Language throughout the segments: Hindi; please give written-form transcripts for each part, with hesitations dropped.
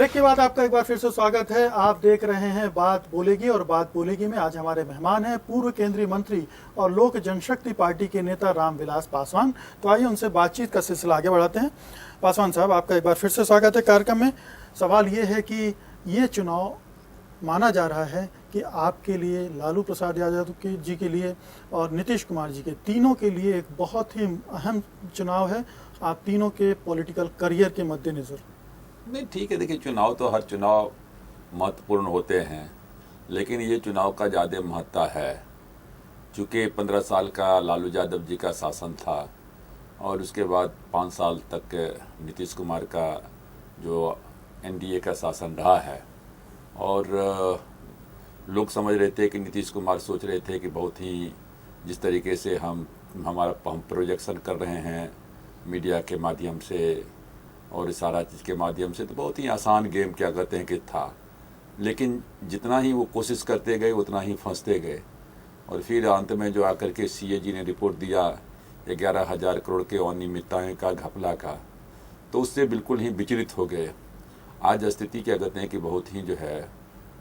ब्रेक के बाद आपका एक बार फिर से स्वागत है। आप देख रहे हैं बात बोलेगी, और बात बोलेगी में आज हमारे मेहमान हैं पूर्व केंद्रीय मंत्री और लोक जनशक्ति पार्टी के नेता रामविलास पासवान। तो आइए उनसे बातचीत का सिलसिला आगे बढ़ाते हैं। पासवान साहब, आपका एक बार फिर से स्वागत है कार्यक्रम में। सवाल ये है कि ये चुनाव माना जा रहा है कि आपके लिए, लालू प्रसाद यादव जी के लिए और नीतीश कुमार जी के, तीनों के लिए एक बहुत ही अहम चुनाव है। आप तीनों के पॉलिटिकल करियर के मद्देनजर। नहीं, ठीक है। देखिए, चुनाव तो हर चुनाव महत्वपूर्ण होते हैं, लेकिन ये चुनाव का ज़्यादा महत्ता है चूँकि 15 साल का लालू यादव जी का शासन था और उसके बाद 5 साल तक नीतीश कुमार का जो एनडीए का शासन रहा है। और लोग समझ रहे थे कि नीतीश कुमार सोच रहे थे कि बहुत ही जिस तरीके से हम प्रोजेक्शन कर रहे हैं मीडिया के माध्यम से और इस सारा चीज़ के माध्यम से, तो बहुत ही आसान गेम क्या कहते हैं कि था। लेकिन जितना ही वो कोशिश करते गए उतना ही फंसते गए, और फिर अंत में जो आकर के सीएजी ने रिपोर्ट दिया 11,000 करोड़ के अनियमितताएं का, घपला का, तो उससे बिल्कुल ही विचलित हो गए। आज स्थिति क्या कहते हैं कि बहुत ही जो है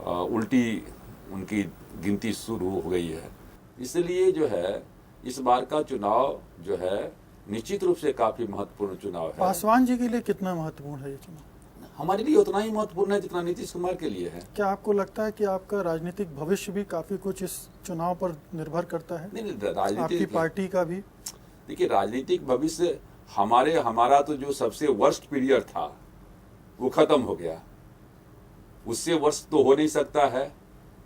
उल्टी उनकी गिनती शुरू हो गई है। इसलिए जो है इस बार का चुनाव जो है निश्चित रूप से काफी महत्वपूर्ण चुनाव है। पासवान जी के लिए कितना महत्वपूर्ण है ये चुनाव? हमारे लिए उतना ही महत्वपूर्ण है जितना नीतीश कुमार के लिए है। क्या आपको लगता है कि आपका राजनीतिक भविष्य भी काफी कुछ इस चुनाव पर निर्भर करता है? नहीं, राजनीतिक, आपकी पार्टी का भी। देखिए, राजनीतिक भविष्य हमारा तो जो सबसे वर्स्ट पीरियड था वो खत्म हो गया। उससे वर्स्ट तो हो नहीं सकता है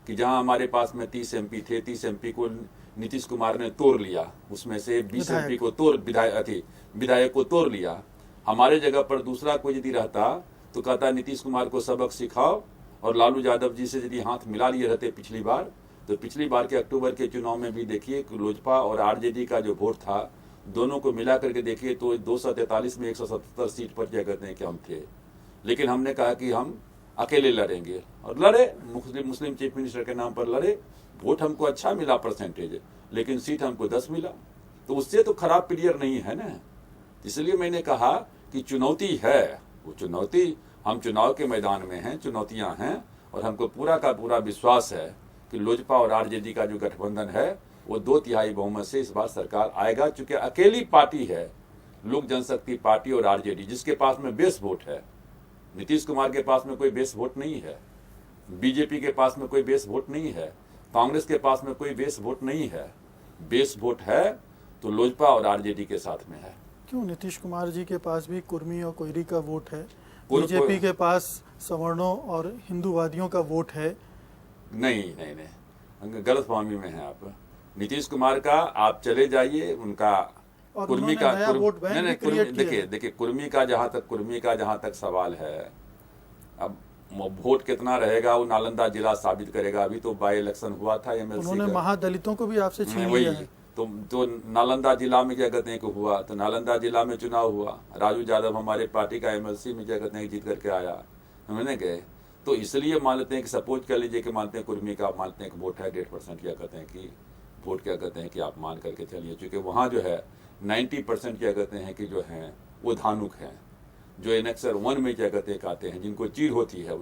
कि जहां हमारे पास में 30 एमपी थे, 30 एमपी को नीतीश कुमार ने तोड़ लिया, उसमें से 20 एमपी को विधायक को तोड़ लिया। हमारे जगह पर दूसरा कोई यदि रहता तो कहता नीतीश कुमार को सबक सिखाओ, और लालू यादव जी से यदि हाथ मिला लिए रहते पिछली बार, तो पिछली बार के अक्टूबर के चुनाव में भी देखिए लोजपा और आरजेडी का जो वोट था, दोनों को मिला करके देखिए तो 243 में 177 सीट पर क्या कहते हैं कि हम थे। लेकिन हमने कहा कि हम अकेले लड़ेंगे, और लड़े, मुस्लिम चीफ मिनिस्टर के नाम पर लड़े। वोट हमको अच्छा मिला परसेंटेज, लेकिन सीट हमको 10 मिला, तो उससे तो खराब पीरियड नहीं है ना। इसलिए मैंने कहा कि चुनौती है, वो चुनौती, हम चुनाव के मैदान में हैं, चुनौतियां हैं, और हमको पूरा का पूरा विश्वास है कि लोजपा और आरजेडी का जो गठबंधन है वो 2/3 बहुमत से इस बार सरकार आएगा। चूंकि अकेली पार्टी है लोक जनशक्ति पार्टी और आरजेडी, जिसके पास में बेस वोट है। नीतीश कुमार के पास में कोई बेस वोट नहीं है, बीजेपी के पास में कोई बेस वोट नहीं है, कांग्रेस के पास में कोई बेस वोट नहीं है। बेस वोट है तो लोजपा और आरजेडी के साथ में है। क्यों? नीतीश कुमार जी के पास भी कुर्मी और कोयरी का वोट है, बीजेपी के पास सवर्णों और हिंदूवादियों का वोट है। नहीं, गलतफहमी में है आप। नीतीश कुमार का आप चले जाइए, उनका कुर्मी का देखिए कुर्मी का जहां तक सवाल है, अब वोट कितना रहेगा वो नालंदा जिला साबित करेगा। अभी तो बाई इलेक्शन हुआ था एमएलसी, उन्होंने महादलितों को भी आपसे छीन लिया है। तो नालंदा जिला में क्या कहते हैं कि हुआ, तो नालंदा जिला में चुनाव हुआ, राजू यादव हमारे पार्टी का एमएलसी में क्या कहते हैं जीत करके आया, हमने गए। तो इसलिए मान लेते हैं कि सपोज कर लीजिए कि मानते हैं कुर्मी का, मानते हैं कि वोट है 1.5%, क्या कहते हैं कि वोट क्या कहते हैं कि आप मान करके चलिए, चूंकि वहाँ जो है 90% क्या कहते हैं कि जो हैं वो धानुक हैं, जो एनेक्सर 1 में क्या कहते हैं आते हैं, जिनको चीड़ होती है,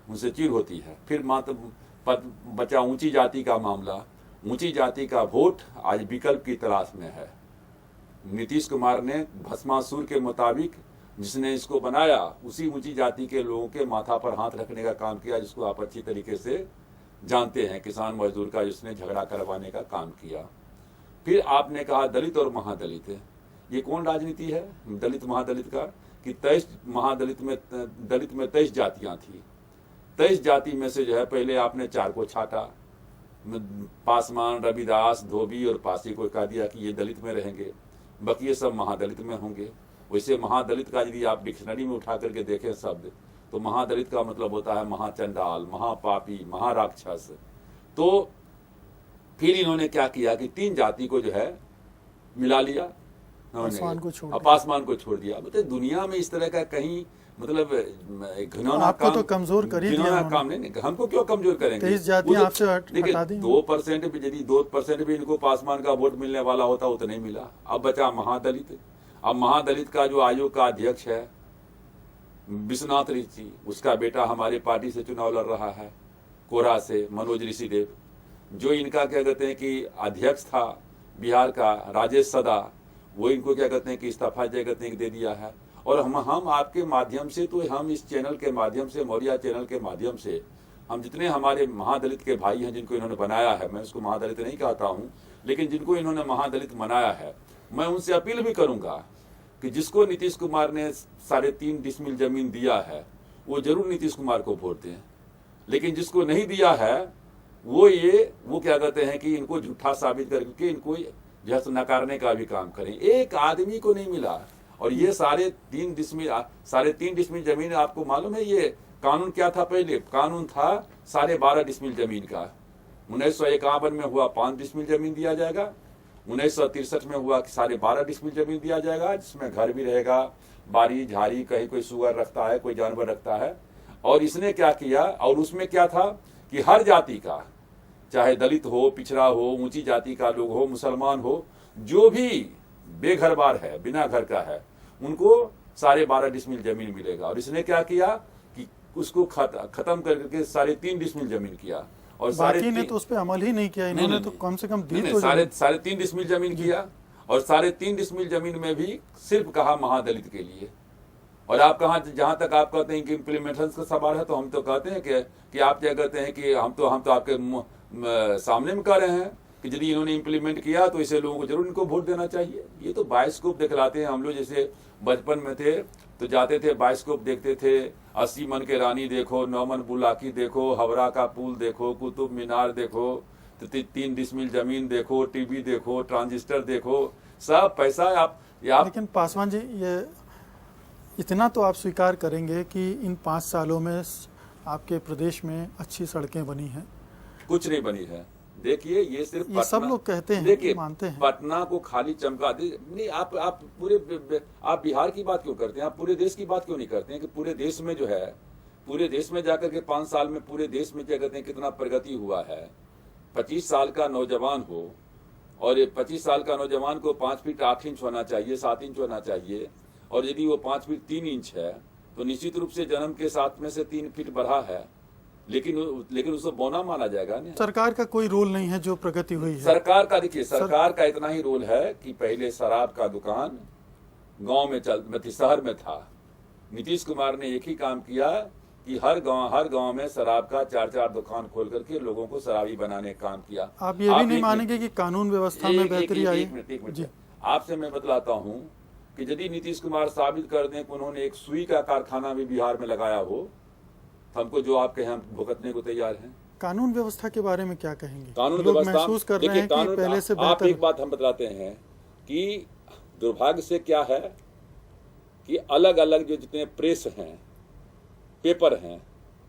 उनसे चीड़ होती है। फिर मात्र बचा ऊंची जाति का मामला। ऊंची जाति का वोट आज विकल्प की तलाश में है। नीतीश कुमार ने भस्मासुर के मुताबिक जिसने इसको बनाया, उसी ऊंची जाति के लोगों के माथा पर हाथ रखने का काम किया, जिसको आप अच्छी तरीके से जानते हैं, किसान मजदूर का जिसने झगड़ा करवाने का काम किया। फिर आपने कहा दलित और महादलित, ये कौन राजनीति है दलित महादलित का, कि 23 महादलित में दलित में 23 जातियां थी। 23 जाति में से जो है पहले आपने 4 को छाटा, पासवान, रविदास, धोबी और पासी को कह दिया कि ये दलित में रहेंगे, बाकी ये सब महादलित में होंगे। वैसे महादलित का यदि आप डिक्शनरी में उठा करके देखें शब्द, तो महादलित का मतलब होता है महाचंडाल, महापापी, महाराक्षस। तो फिर इन्होंने क्या किया कि 3 जाति को जो है मिला लिया, पासवान को छोड़ दिया। मतलब दुनिया में इस तरह का कहीं मतलब घिनौना आपको काम, तो कमजोर कर ही दिया काम नहीं, हमको क्यों कमजोर करेंगे? 23 जातियां आपसे हटा दी। 2% भी, यदि 2% भी इनको पासवान का वोट मिलने वाला होता वो तो नहीं मिला। अब बचा महादलित। अब महादलित का जो आयोग का अध्यक्ष है विश्वनाथ ऋषि, उसका बेटा हमारे पार्टी से चुनाव लड़ रहा है, कोरा से मनोज ऋषिदेव। जो इनका क्या कहते हैं कि अध्यक्ष था बिहार का राजेश सदा, वो इनको क्या कहते हैं कि इस्तीफा क्या कहते हैं कि दे दिया है। और हम आपके माध्यम से, तो हम इस चैनल के माध्यम से, मौर्या चैनल के माध्यम से, हम जितने हमारे महादलित के भाई हैं जिनको इन्होंने बनाया है, मैं उसको महादलित नहीं कहता हूँ, लेकिन जिनको इन्होंने महादलित बनाया है, मैं उनसे अपील भी करूंगा कि जिसको नीतीश कुमार ने 3.5 डिसमिल जमीन दिया है वो जरूर नीतीश कुमार को वोट दें, लेकिन जिसको नहीं दिया है वो क्या कहते हैं कि इनको झूठा साबित करके इनको जो है नकारने का भी काम करें। एक आदमी को नहीं मिला, और ये 3.5 डिसमिल जमीन, आपको मालूम है ये कानून क्या था? पहले कानून था 12.5 डिसमिल जमीन का। 1951 में हुआ 5 डिसमिल जमीन दिया जाएगा, 1963 में हुआ 12.5 डिसमिल जमीन दिया जाएगा, जिसमें घर भी रहेगा, बारी झाड़ी, कहीं कोई सुअर रखता है, कोई जानवर रखता है। और इसने क्या किया, और उसमें क्या था कि हर जाति का, चाहे दलित हो, पिछड़ा हो, ऊंची जाति का लोग हो, मुसलमान हो, जो भी बेघर बार है, बिना घर का है, उनको 12.5 डिसमिल जमीन मिलेगा। और इसने क्या किया कि उसको खत्म करके 3.5 डिसमिल जमीन किया। और बाकी ने तो उस पर अमल ही नहीं किया, इन्होंने तो कम से कम दी तो 3.5 डिसमिल जमीन किया। और 3.5 डिसमिल जमीन में भी सिर्फ कहा महादलित के लिए। और आप कहा, जहां तक आप कहते हैं कि इम्प्लीमेंटेशन का सवाल है, तो हम तो कहते हैं कि आप क्या कहते हैं कि हम तो आपके सामने में कह रहे हैं कि यदि इन्होंने इम्प्लीमेंट किया तो इसे लोगों को जरूर इनको वोट देना चाहिए। ये तो बायोस्कोप दिखलाते हैं। हम लोग जैसे बचपन में थे तो जाते थे, बायोस्कोप देखते थे, 80 मन के रानी देखो, 9 मन बुलाकी देखो, हावड़ा का पुल देखो, कुतुब मीनार देखो, 3 डिसमिल जमीन देखो, टीवी देखो, ट्रांजिस्टर देखो, सब पैसा आप। लेकिन पासवान जी, ये इतना तो आप स्वीकार करेंगे कि इन 5 सालों में आपके प्रदेश में अच्छी सड़कें बनी हैं? कुछ नहीं बनी है। देखिए, ये सिर्फ ये सब लोग कहते हैं, देखिए, मानते हैं। पटना को खाली चमका दे नहीं। आप बिहार की बात क्यों करते हैं? आप पूरे देश की बात क्यों नहीं करते हैं कि पूरे देश में जो है, पूरे देश में जाकर के 5 साल में पूरे देश में क्या कहते हैं कितना प्रगति हुआ है। 25 साल का नौजवान हो, और 25 साल का नौजवान को 5 फीट 8 इंच होना चाहिए, 7 इंच होना चाहिए। और यदि वो 5 फीट 3 इंच है तो निश्चित रूप से जन्म के साथ में से 3 फीट बढ़ा है, लेकिन उसको बौना माना जाएगा नहीं। सरकार का कोई रोल नहीं है जो प्रगति हुई है? सरकार का, देखिए, सरकार का इतना ही रोल है कि पहले शराब का दुकान गांव में शहर में था। नीतीश कुमार ने एक ही काम किया कि हर गांव में शराब का 4-4 दुकान खोल करके लोगों को शराबी बनाने का काम किया। आप ये भी नहीं मानेंगे कि कानून व्यवस्था में बेहतरी आई? एक मिनट आपसे मैं बतलाता हूँ कि यदि नीतीश कुमार साबित कर दें कि उन्होंने एक सुई का कारखाना भी बिहार में लगाया हो, हमको जो आप कहें हम भुगतने को तैयार हैं। कानून व्यवस्था के बारे में क्या कहेंगे? कानून लोग व्यवस्था महसूस कर रहे हैं कि पहले से बेहतर। आप एक बात हम बतलाते हैं कि दुर्भाग्य से क्या है कि अलग अलग जो जितने प्रेस हैं, पेपर हैं,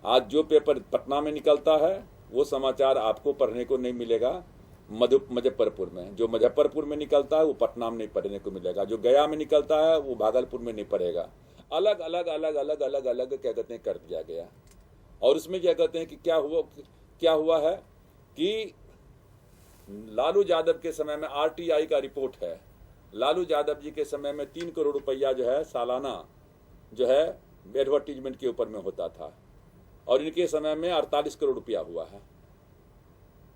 आज जो पेपर पटना में निकलता है वो समाचार आपको पढ़ने को नहीं मिलेगा मुजफ्फरपुर में। जो मुजफ्फरपुर में निकलता है वो पटना में नहीं पढ़ने को मिलेगा। जो गया में निकलता है वो भागलपुर में नहीं पढ़ेगा। अलग अलग क्या कहते हैं कर दिया गया। और उसमें क्या कहते हैं कि क्या हुआ है कि लालू यादव के समय में RTI का रिपोर्ट है, लालू यादव जी के समय में 3 करोड़ रुपया जो है सालाना जो है एडवर्टीजमेंट के ऊपर में होता था, और इनके समय में 48 करोड़ रुपया हुआ है।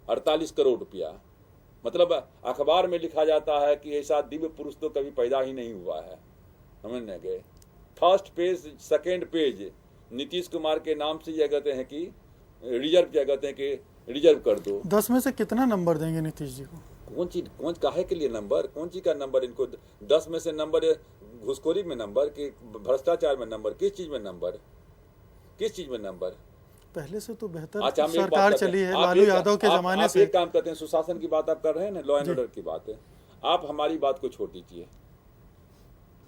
48 करोड़ रुपया, मतलब अखबार में लिखा जाता है कि ऐसा दिव्य पुरुष तो कभी पैदा ही नहीं हुआ है। समझने गए, first page, second page Nitish Kumar के नाम से यह कहते हैं कि रिजर्व, क्या कहते हैं कि रिजर्व कर दो। 10 में से कितना नंबर देंगे नीतीश जी को? कौन काहे के लिए नंबर, कौन चीज का नंबर इनको? 10 में से नंबर घुसखोरी में नंबर, कि भ्रष्टाचार में नंबर, किस चीज में नंबर, किस चीज में नंबर? पहले से तो बेहतर अच्छा, सरकार चली है लालू यादव के जमाने से। एक काम करते हैं, सुशासन की बात आप कर रहे हैं ना, लॉ एंड ऑर्डर की बात है, आप हमारी बात को छोड़ दीजिए।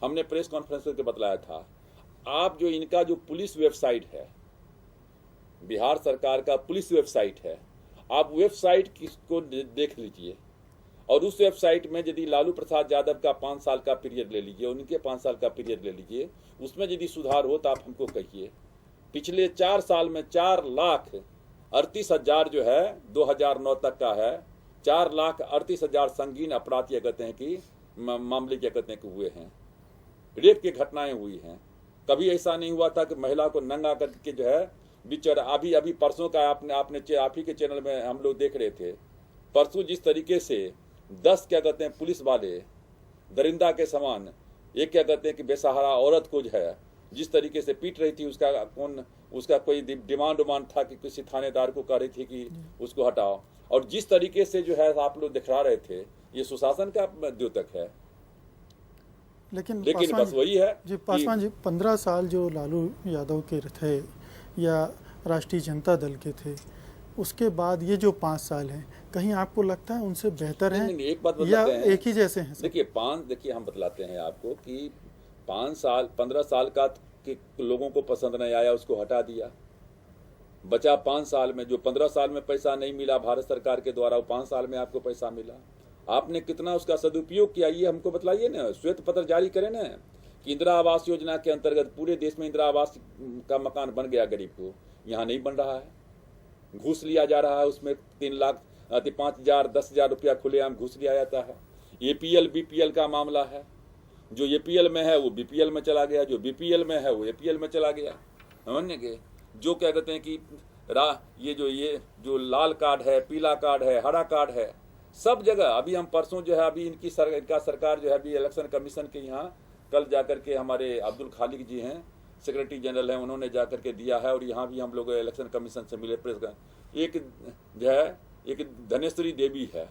हमने प्रेस कॉन्फ्रेंस करके बतलाया था, आप जो इनका जो पुलिस वेबसाइट है, बिहार सरकार का पुलिस वेबसाइट है, आप वेबसाइट किसको देख लीजिए, और उस वेबसाइट में यदि लालू प्रसाद यादव का 5 साल का पीरियड ले लीजिए, उनके 5 साल का पीरियड ले लीजिए, उसमें यदि सुधार हो तो आप हमको कहिए। पिछले 4 साल में 4,38,000 जो है 2009 तक का है, 4,38,000 संगीन अपराध क्या कहते हैं कि मामले क्या कहते हैं कि हुए हैं, रेप की घटनाएं हुई हैं। कभी ऐसा नहीं हुआ था कि महिला को नंगा करके जो है बिचर। अभी अभी परसों का आप ही के चैनल में हम लोग देख रहे थे, परसों जिस तरीके से 10 क्या कहते हैं पुलिस वाले दरिंदा के समान एक क्या कहते हैं कि बेसहारा औरत को जो है जिस तरीके से पीट रही थी, उसका कोई डिमांड था कि किसी थानेदार को कह रही थी कि उसको हटाओ, और जिस तरीके से जो है आप लोग दिखा रहे थे, ये सुशासन का द्योतक है। लेकिन बस वही है जी पासवान जी, 15 साल जो लालू यादव के थे या राष्ट्रीय जनता दल के थे, उसके बाद ये जो 5 साल हैं, कहीं आपको लगता है उनसे बेहतर हैं एक बात या बताते हैं, एक ही जैसे हैं? देखिए हम बतलाते हैं आपको कि 15 साल का कि लोगों को पसंद नहीं आया, उसको हटा दिया। बचा 5 साल में, जो 15 साल में पैसा नहीं मिला भारत सरकार के द्वारा, वो 5 साल में आपको पैसा मिला। आपने कितना उसका सदुपयोग किया, ये हमको बतलाइए ना। श्वेत पत्र जारी करें ना कि इंदिरा आवास योजना के अंतर्गत पूरे देश में इंदिरा आवास का मकान बन गया गरीब को, यहाँ नहीं बन रहा है। घूस लिया जा रहा है, उसमें 3 लाख 5,000 10,000 रुपया खुलेआम घूस लिया जाता है। APL BPL का मामला है, जो APL में है वो BPL में चला गया, जो BPL में है वो APL में चला गया। समझने के जो क्या कहते हैं कि ये जो लाल कार्ड है, पीला कार्ड है, हरा कार्ड है, सब जगह। अभी हम परसों जो है अभी इनका सरकार जो है अभी इलेक्शन कमीशन के यहाँ कल जाकर के हमारे अब्दुल खालिक जी हैं, सेक्रेटरी जनरल हैं, उन्होंने जाकर के दिया है। और यहाँ भी हम लोग इलेक्शन कमीशन से मिले, प्रेस का एक जो है एक धनेश्वरी देवी है,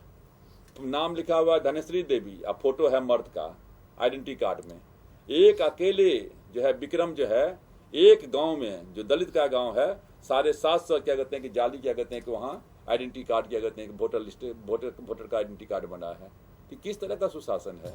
नाम लिखा हुआ है धनेश्वरी देवी, अब फोटो है मर्द का आइडेंटिटी कार्ड में। एक अकेले जो है विक्रम जो है एक गांव में, जो दलित का गांव है, 750 क्या कहते हैं कि जाली क्या कहते हैं कि वहाँ आइडेंटिटी कार्ड क्या कहते हैं कि वोटर का आइडेंटिटी कार्ड बना है। कि किस तरह का सुशासन है।